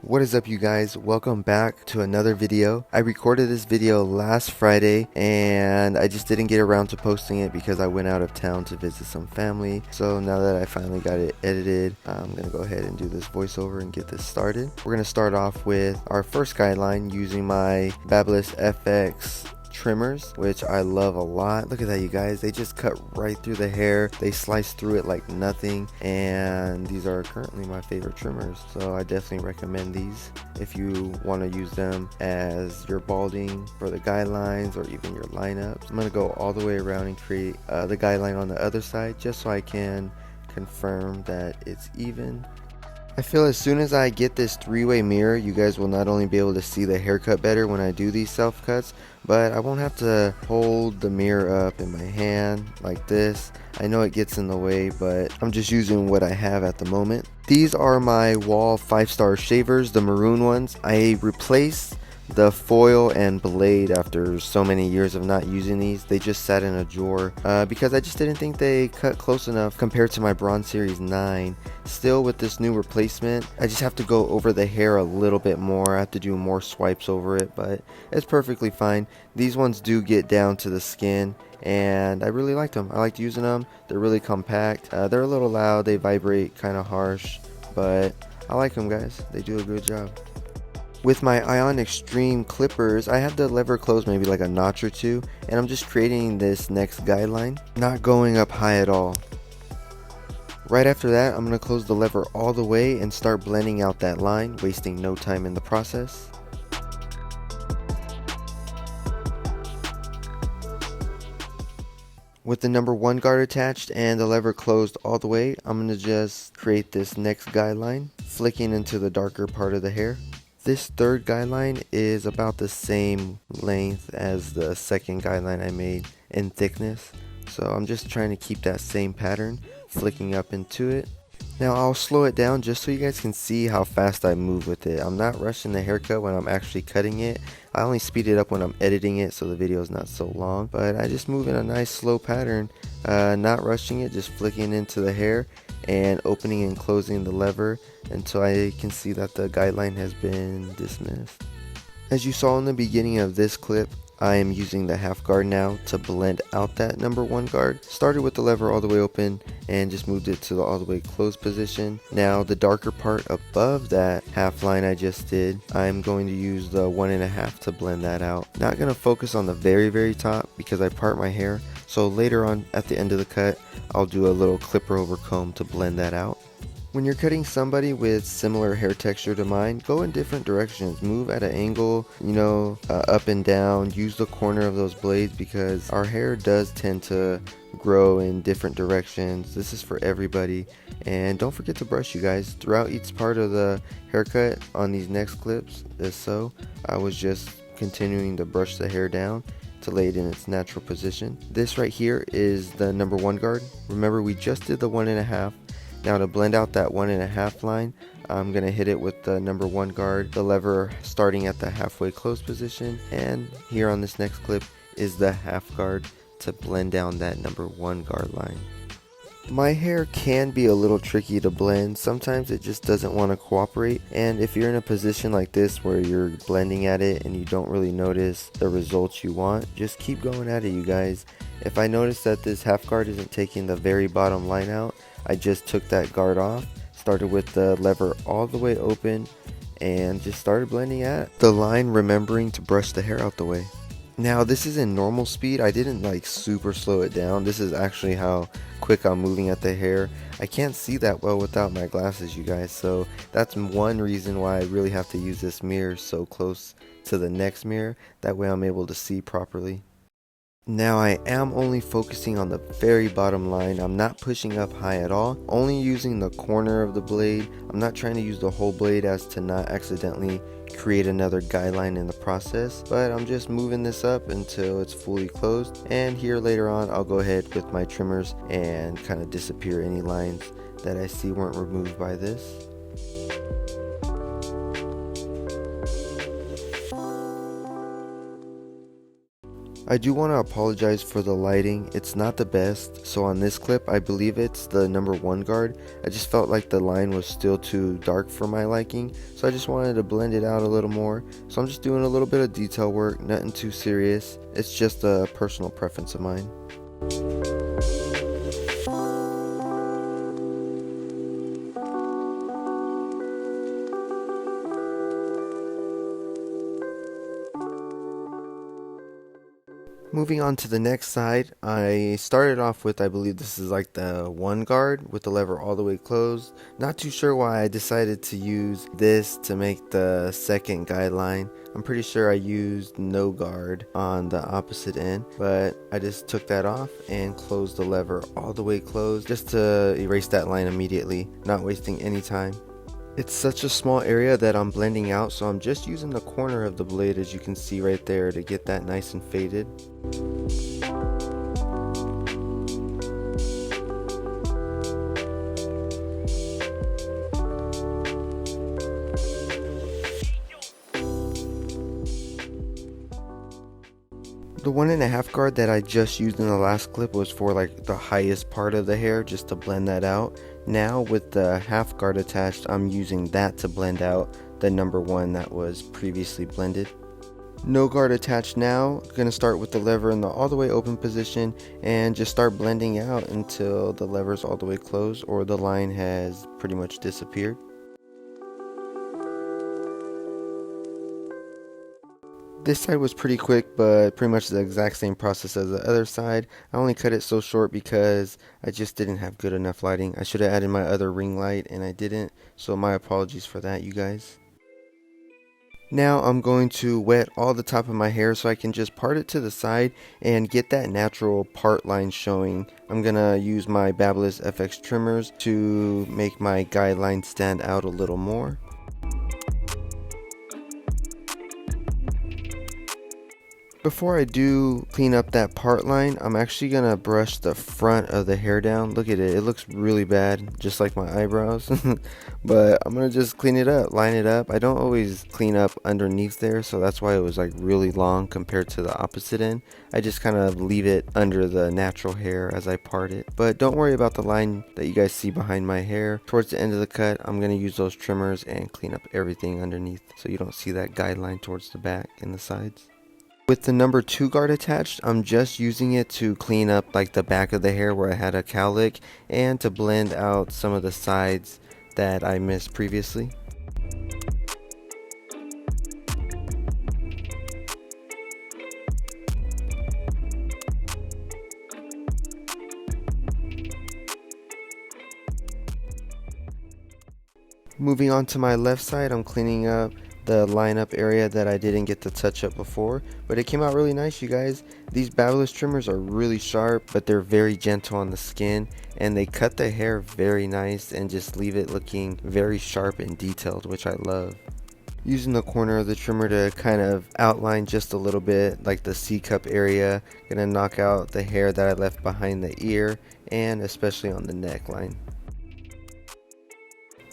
What is up, you guys? Welcome back to another video. I recorded this video last Friday and I just didn't get around to posting it because I went out of town to visit some family. So now that I finally got it edited, I'm gonna go ahead and do this voiceover and get this started. We're gonna start off with our first guideline using my Babyliss FX trimmers, which I love a lot. Look at that, you guys. They just cut right through the hair. They slice through it like nothing, and these are currently my favorite trimmers, so I definitely recommend these if you want to use them as your balding for the guidelines or even your lineups. I'm going to go all the way around and create the guideline on the other side just so I can confirm that it's even. I feel as soon as I get this three-way mirror, you guys will not only be able to see the haircut better when I do these self cuts, but I won't have to hold the mirror up in my hand like this. I know it gets in the way, but I'm just using what I have at the moment. These are my Wahl 5-star shavers, the maroon ones. I replaced the foil and blade after so many years of not using these. They just sat in a drawer because I just didn't think they cut close enough compared to my Bronze Series 9. Still, with this new replacement, I just have to go over the hair a little bit more. I have to do more swipes over it, but it's perfectly fine. These ones do get down to the skin, and I really liked them. I liked using them. They're really compact. They're a little loud. They vibrate kind of harsh, but I like them, guys. They do a good job. With my Ion Extreme clippers, I have the lever closed maybe like a notch or two, and I'm just creating this next guideline, not going up high at all. Right after that, I'm going to close the lever all the way and start blending out that line, wasting no time in the process. With the number 1 guard attached and the lever closed all the way, I'm going to just create this next guideline, flicking into the darker part of the hair. This third guideline is about the same length as the second guideline I made in thickness, so I'm just trying to keep that same pattern, flicking up into it. Now I'll slow it down just so you guys can see how fast I move with it. I'm not rushing the haircut when I'm actually cutting it. I only speed it up when I'm editing it so the video is not so long, but I just move in a nice slow pattern, not rushing it, just flicking into the hair and opening and closing the lever until I can see that the guideline has been dismissed. As you saw in the beginning of this clip, I am using the half guard now to blend out that number 1 guard. Started with the lever all the way open and just moved it to the all the way closed position. Now the darker part above that half line I just did, I'm going to use the 1.5 to blend that out. Not going to focus on the very top because I part my hair, so later on at the end of the cut I'll do a little clipper over comb to blend that out. When you're cutting somebody with similar hair texture to mine, go in different directions. Move at an angle, up and down. Use the corner of those blades because our hair does tend to grow in different directions. This is for everybody. And don't forget to brush, you guys. Throughout each part of the haircut on these next clips, I was just continuing to brush the hair down to lay it in its natural position. This right here is the number 1 guard. Remember, we just did the 1.5. Now to blend out that 1.5 line, I'm going to hit it with the number 1 guard, the lever starting at the halfway closed position, and here on this next clip is the half guard to blend down that number 1 guard line. My hair can be a little tricky to blend. Sometimes it just doesn't want to cooperate, and if you're in a position like this where you're blending at it and you don't really notice the results you want, just keep going at it, you guys. If I notice that this half guard isn't taking the very bottom line out, I just took that guard off, started with the lever all the way open, and just started blending at the line, remembering to brush the hair out the way. Now this is in normal speed. I didn't like super slow it down. This is actually how quick I'm moving at the hair. I can't see that well without my glasses, you guys, so that's one reason why I really have to use this mirror so close to the next mirror. That way I'm able to see properly. Now I am only focusing on the very bottom line. I'm not pushing up high at all, only using the corner of the blade. I'm not trying to use the whole blade as to not accidentally create another guideline in the process, but I'm just moving this up until it's fully closed, and here later on I'll go ahead with my trimmers and kind of disappear any lines that I see weren't removed by this. I do want to apologize for the lighting. It's not the best. So on this clip, I believe it's the number 1 guard. I just felt like the line was still too dark for my liking. So I just wanted to blend it out a little more. So I'm just doing a little bit of detail work, nothing too serious. It's just a personal preference of mine. Moving on to the next side, I started off with, I believe this is like the 1 guard with the lever all the way closed. Not too sure why I decided to use this to make the second guideline. I'm pretty sure I used no guard on the opposite end, but I just took that off and closed the lever all the way closed just to erase that line immediately, not wasting any time. It's such a small area that I'm blending out, so I'm just using the corner of the blade, as you can see right there, to get that nice and faded. The 1.5 guard that I just used in the last clip was for like the highest part of the hair, just to blend that out. Now with the 1/2 guard attached, I'm using that to blend out the number 1 that was previously blended. No guard attached now. Gonna start with the lever in the all the way open position and just start blending out until the lever's all the way closed or the line has pretty much disappeared. This side was pretty quick, but pretty much the exact same process as the other side. I only cut it so short because I just didn't have good enough lighting. I should have added my other ring light and I didn't, so my apologies for that, you guys. Now I'm going to wet all the top of my hair so I can just part it to the side and get that natural part line showing. I'm gonna use my Babyliss FX trimmers to make my guideline stand out a little more. Before I do clean up that part line, I'm actually gonna brush the front of the hair down. Look at it, it looks really bad, just like my eyebrows. But I'm gonna just clean it up, line it up. I don't always clean up underneath there, so that's why it was like really long compared to the opposite end. I just kind of leave it under the natural hair as I part it. But don't worry about the line that you guys see behind my hair. Towards the end of the cut, I'm gonna use those trimmers and clean up everything underneath so you don't see that guideline towards the back and the sides. With the number 2 guard attached, I'm just using it to clean up like the back of the hair where I had a cowlick and to blend out some of the sides that I missed previously. Moving on to my left side, I'm cleaning up the lineup area that I didn't get to touch up before, but it came out really nice, you guys. These Babyliss trimmers are really sharp, but they're very gentle on the skin, and they cut the hair very nice and just leave it looking very sharp and detailed, which I love. Using the corner of the trimmer to kind of outline just a little bit, like the C-cup area. Gonna knock out the hair that I left behind the ear, and especially on the neckline.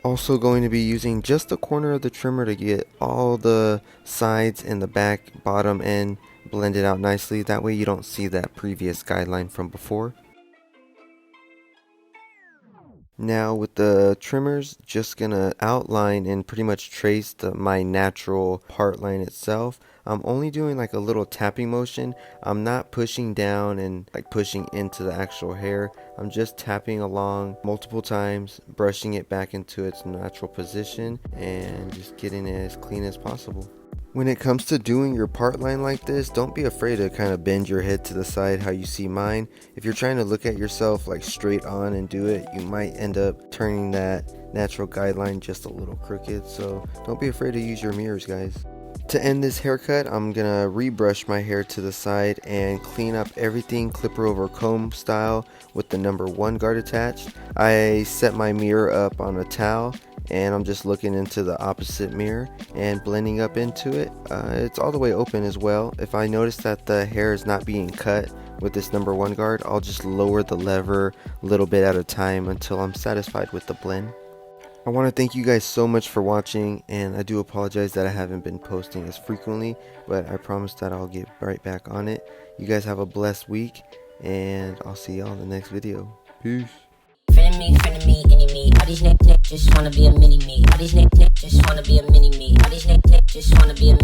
Also going to be using just the corner of the trimmer to get all the sides and the back bottom end blended out nicely. That way you don't see that previous guideline from before. Now with the trimmers, just gonna outline and pretty much trace my natural part line itself. I'm only doing like a little tapping motion. I'm not pushing down and like pushing into the actual hair. I'm just tapping along multiple times, brushing it back into its natural position and just getting it as clean as possible. When it comes to doing your part line like this, don't be afraid to kind of bend your head to the side how you see mine. If you're trying to look at yourself like straight on and do it, you might end up turning that natural guideline just a little crooked. So don't be afraid to use your mirrors, guys. To end this haircut, I'm gonna rebrush my hair to the side and clean up everything clipper over comb style with the number 1 guard attached. I set my mirror up on a towel and I'm just looking into the opposite mirror and blending up into it. It's all the way open as well. If I notice that the hair is not being cut with this number 1 guard, I'll just lower the lever a little bit at a time until I'm satisfied with the blend. I want to thank you guys so much for watching, and I do apologize that I haven't been posting as frequently, but I promise that I'll get right back on it. You guys have a blessed week, and I'll see y'all in the next video. Peace. Friend of me, enemy. All these niggas just wanna be a mini me. All these niggas just wanna be a mini me. All these niggas just wanna be a